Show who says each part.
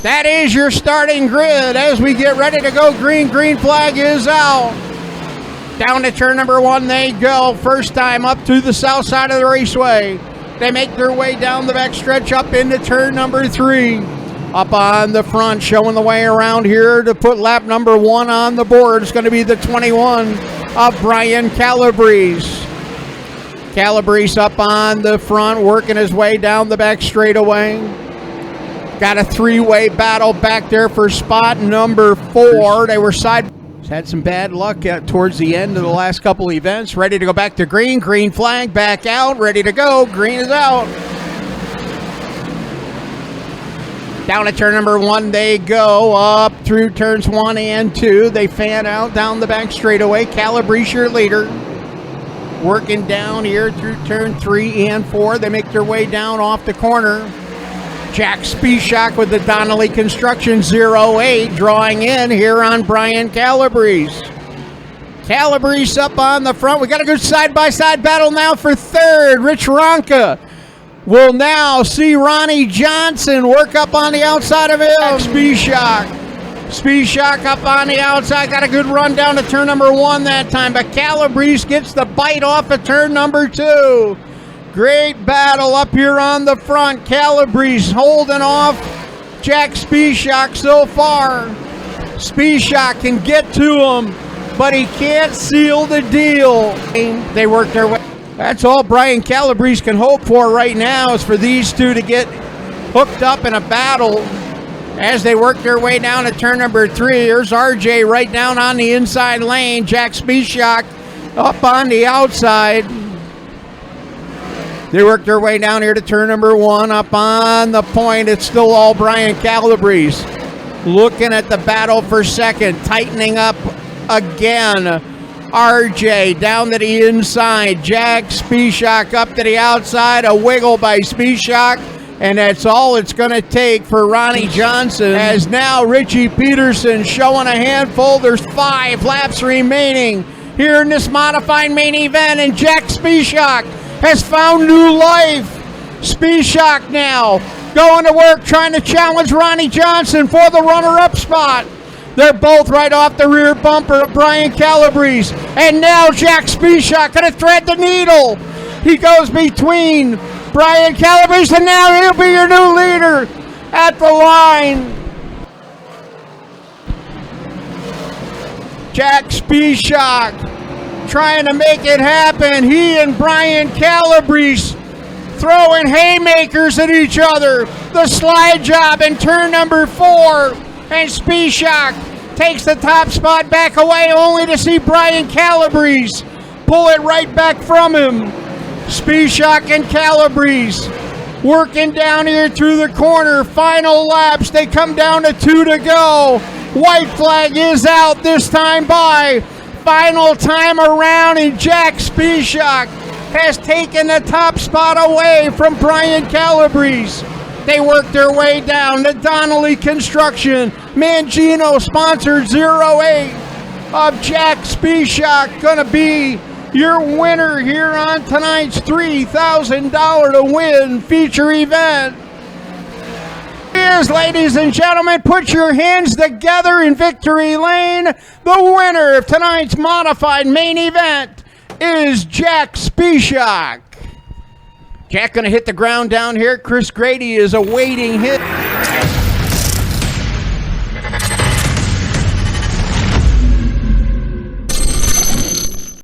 Speaker 1: That is your starting grid as we get ready to go. Green flag is out. Down to turn number 1 they go. First time up to the south side of the raceway. They make their way down the back stretch up into turn number 3. Up on the front, showing the way around here to put lap number 1 on the board. It's going to be the 21 of Brian Calabrese. Calabrese up on the front, working his way down the back straightaway. Got a 3-way battle back there for spot number 4. They were had some bad luck towards the end of the last couple events. Ready to go back to green. Green flag back out. Ready to go. Green is out. Down to turn number 1 they go. Up through turns 1 and 2. They fan out down the back straightaway. Calabrese your leader. Working down here through turn 3 and 4. They make their way down off the corner. Jack Spishak with the Donnelly Construction 08 drawing in here on Brian Calabrese. Calabrese up on the front. We got a good side-by-side battle now for third. Rich Ronka will now see Ronnie Johnson work up on the outside of him. Spishak up on the outside. Got a good run down to turn number 1 that time, but Calabrese gets the bite off of turn number 2. Great battle up here on the front. Calabrese holding off Jack Spishak so far. Spishak can get to him, but he can't seal the deal. They work their way. That's all Brian Calabrese can hope for right now, is for these two to get hooked up in a battle as they work their way down to turn number 3. Here's RJ right down on the inside lane. Jack Spishak up on the outside. They work their way down here to turn number 1. Up on the point, it's still all Brian Calabrese. Looking at the battle for second, tightening up again. RJ down to the inside. Jack Spishak up to the outside. A wiggle by Spishak, and that's all it's going to take for Ronnie Johnson. As now Richie Peterson showing a handful. There's 5 laps remaining here in this modified main event, and Jack Spishak has found new life. Spishak now going to work, trying to challenge Ronnie Johnson for the runner-up spot. They're both right off the rear bumper of Brian Calabrese. And now Jack Spishak going to thread the needle. He goes between Brian Calabrese, and now he'll be your new leader at the line. Jack Spishak trying to make it happen. He and Brian Calabrese throwing haymakers at each other. The slide job in turn number 4. And Spishak takes the top spot back away, only to see Brian Calabrese pull it right back from him. Spishak and Calabrese working down here through the corner. Final laps. They come down to 2 to go. White flag is out this time by. Final time around, and Jack Spishak has taken the top spot away from Brian Calabrese. They work their way down to Donnelly Construction. Mangino sponsored 08 of Jack Spishak going to be your winner here on tonight's $3,000 to win feature event. Here's, ladies and gentlemen, put your hands together in victory lane. The winner of tonight's modified main event is Jack Spishak. Jack going to hit the ground down here. Chris Grady is awaiting hit.